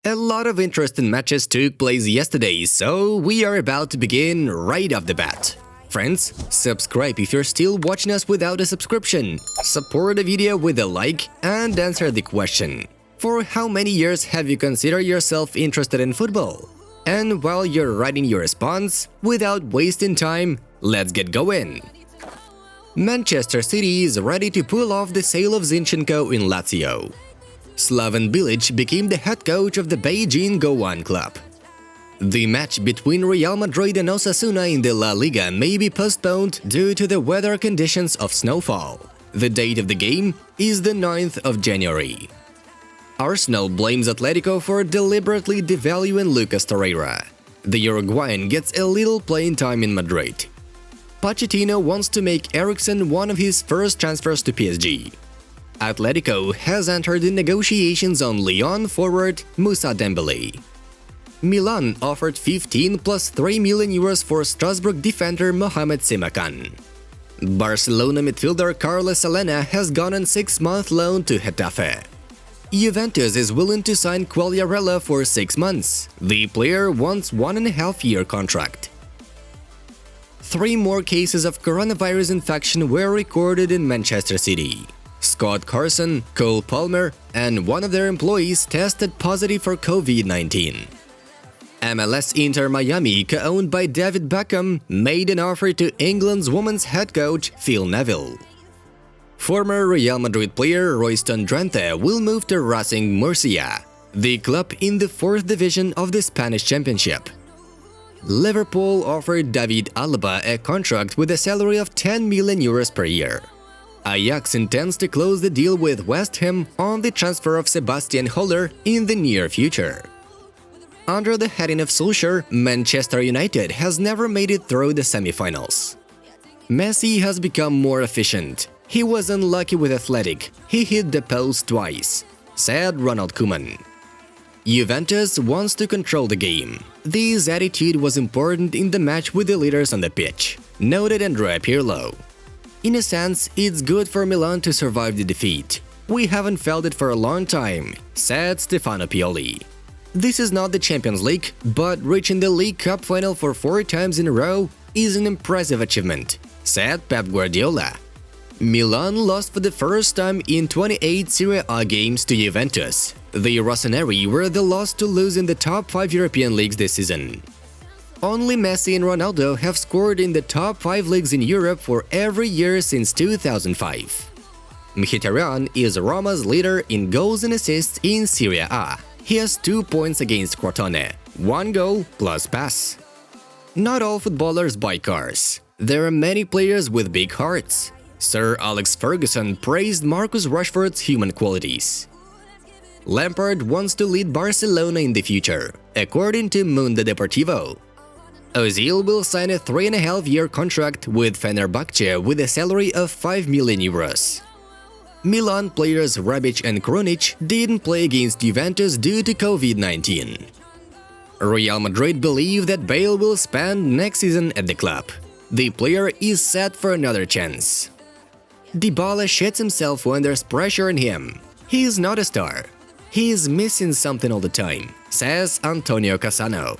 A lot of interesting matches took place yesterday, so we are about to begin right off the bat. Friends, subscribe if you're still watching us without a subscription, support the video with a like, and answer the question: for how many years have you considered yourself interested in football? And while you're writing your response, without wasting time, let's get going! Manchester City is ready to pull off the sale of Zinchenko in Lazio. Slaven Bilic became the head coach of the Beijing Goan club. The match between Real Madrid and Osasuna in the La Liga may be postponed due to the weather conditions of snowfall. The date of the game is the 9th of January. Arsenal blames Atletico for deliberately devaluing Lucas Torreira. The Uruguayan gets a little playing time in Madrid. Pochettino wants to make Eriksen one of his first transfers to PSG. Atletico has entered in negotiations on Lyon forward Moussa Dembélé. Milan offered 15 plus 3 million euros for Strasbourg defender Mohamed Simakan. Barcelona midfielder Carlos Alena has gone on 6-month loan to Getafe. Juventus is willing to sign Quagliarella for 6 months. The player wants 1.5-year contract. 3 more cases of coronavirus infection were recorded in Manchester City. Scott Carson, Cole Palmer, and one of their employees tested positive for COVID-19. MLS Inter Miami, co-owned by David Beckham, made an offer to England's women's head coach Phil Neville. Former Real Madrid player Royston Drenthe will move to Racing Murcia, the club in the 4th division of the Spanish Championship. Liverpool offered David Alaba a contract with a salary of 10 million euros per year. Ajax intends to close the deal with West Ham on the transfer of Sebastian Haller in the near future. Under the heading of Solskjaer, Manchester United has never made it through the semi-finals. Messi has become more efficient. He was unlucky with Athletic. He hit the post twice, said Ronald Koeman. Juventus wants to control the game. This attitude was important in the match with the leaders on the pitch, noted Andrea Pirlo. In a sense, it's good for Milan to survive the defeat. We haven't felt it for a long time, said Stefano Pioli. This is not the Champions League, but reaching the League Cup final for 4 times in a row is an impressive achievement, said Pep Guardiola. Milan lost for the first time in 28 Serie A games to Juventus. The Rossoneri were the last to lose in the top 5 European leagues this season. Only Messi and Ronaldo have scored in the top 5 leagues in Europe for every year since 2005. Mkhitaryan is Roma's leader in goals and assists in Serie A. He has 2 points against Crotone, 1 goal plus pass. Not all footballers buy cars. There are many players with big hearts. Sir Alex Ferguson praised Marcus Rashford's human qualities. Lampard wants to lead Barcelona in the future, according to Mundo Deportivo. Ozil will sign a 3.5-year contract with Fenerbahce with a salary of 5 million euros. Milan players Rebic and Krunic didn't play against Juventus due to COVID-19. Real Madrid believe that Bale will spend next season at the club. The player is set for another chance. Dybala shits himself when there's pressure on him. He is not a star. He is missing something all the time, says Antonio Cassano.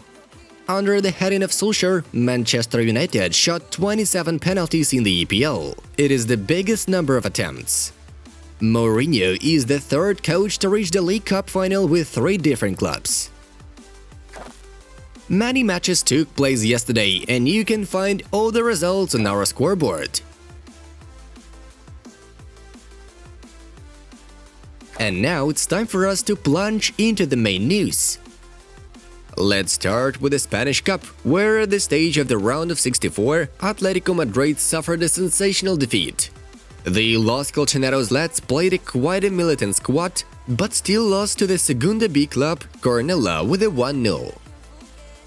Under the heading of Solskjaer, Manchester United shot 27 penalties in the EPL. It is the biggest number of attempts. Mourinho is the 3rd coach to reach the League Cup final with 3 different clubs. Many matches took place yesterday, and you can find all the results on our scoreboard. And now it's time for us to plunge into the main news. Let's start with the Spanish Cup, where at the stage of the round of 64, Atletico Madrid suffered a sensational defeat. The Los Colchoneros lads played a quite a militant squad, but still lost to the Segunda B club Cornellà with a 1-0.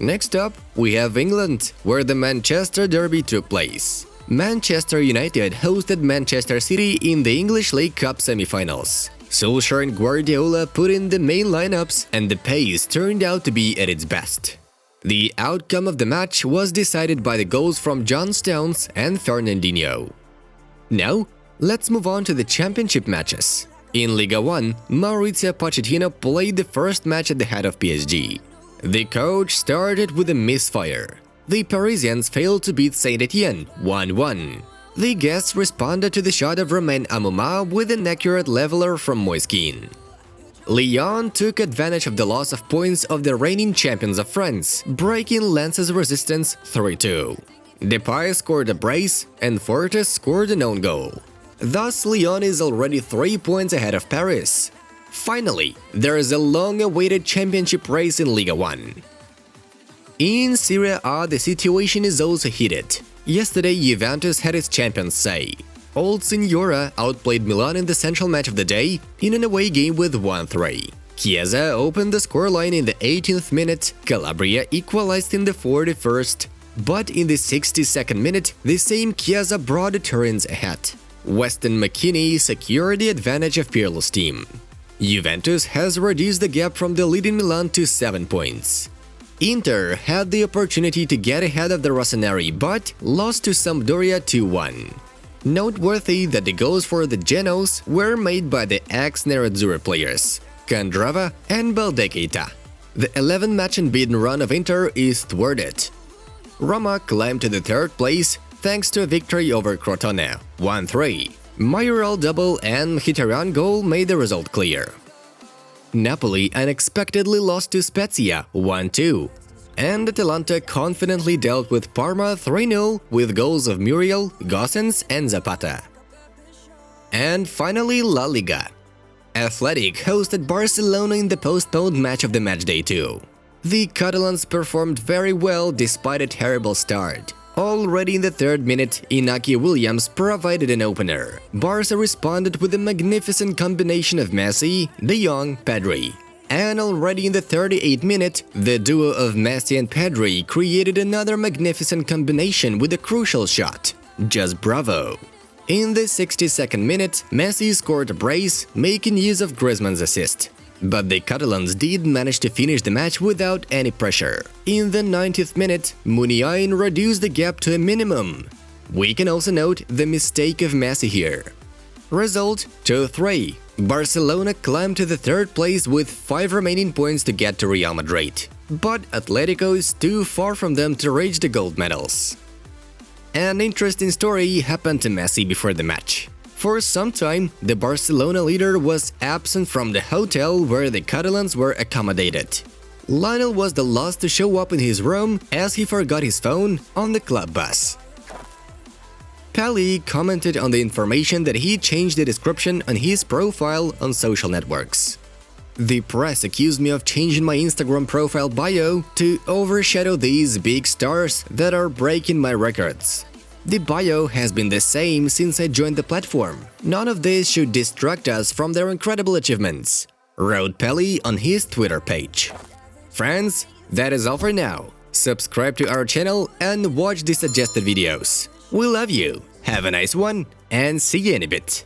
Next up, we have England, where the Manchester Derby took place. Manchester United hosted Manchester City in the English League Cup semi-finals. Solskjaer and Guardiola put in the main lineups, and the pace turned out to be at its best. The outcome of the match was decided by the goals from John Stones and Fernandinho. Now, let's move on to the championship matches. In Liga 1, Mauricio Pochettino played the first match at the head of PSG. The coach started with a misfire. The Parisians failed to beat Saint-Étienne 1-1. The guests responded to the shot of Romain Amouma with an accurate leveler from Moiskin. Lyon took advantage of the loss of points of the reigning champions of France, breaking Lens's resistance 3-2. Depay scored a brace and Fortes scored an own goal. Thus, Lyon is already 3 points ahead of Paris. Finally, there is a long-awaited championship race in Liga 1. In Serie A, the situation is also heated. Yesterday, Juventus had its champions say. Old Signora outplayed Milan in the central match of the day in an away game with 1-3. Chiesa opened the scoreline in the 18th minute, Calabria equalized in the 41st, but in the 62nd minute, the same Chiesa brought the Turins ahead. Weston McKennie secured the advantage of Pirlo's team. Juventus has reduced the gap from the leading Milan to 7 points. Inter had the opportunity to get ahead of the Rossoneri but lost to Sampdoria 2-1. Noteworthy that the goals for the Genos were made by the ex-Nerazzurri players, Candrava and Baldekeita. The 11-match unbeaten run of Inter is thwarted. Roma climbed to the third place thanks to a victory over Crotone, 1-3. Mayoral double and Mkhitaryan goal made the result clear. Napoli unexpectedly lost to Spezia, 1-2. And Atalanta confidently dealt with Parma 3-0 with goals of Muriel, Gosens and Zapata. And finally, La Liga. Athletic hosted Barcelona in the postponed match of the matchday 2. The Catalans performed very well despite a terrible start. Already in the 3rd minute, Inaki Williams provided an opener. Barca responded with a magnificent combination of Messi, De Jong, Pedri. And already in the 38th minute, the duo of Messi and Pedri created another magnificent combination with a crucial shot. Just bravo! In the 62nd minute, Messi scored a brace, making use of Griezmann's assist. But the Catalans did manage to finish the match without any pressure. In the 90th minute, Muniain reduced the gap to a minimum. We can also note the mistake of Messi here. Result 2-3. Barcelona climbed to the 3rd place with 5 remaining points to get to Real Madrid. But Atletico is too far from them to reach the gold medals. An interesting story happened to Messi before the match. For some time, the Barcelona leader was absent from the hotel where the Catalans were accommodated. Lionel was the last to show up in his room as he forgot his phone on the club bus. Pelé commented on the information that he changed the description on his profile on social networks. The press accused me of changing my Instagram profile bio to overshadow these big stars that are breaking my records. The bio has been the same since I joined the platform. None of this should distract us from their incredible achievements, wrote Pelé on his Twitter page. Friends, that is all for now. Subscribe to our channel and watch the suggested videos. We love you, have a nice one, and see you in a bit.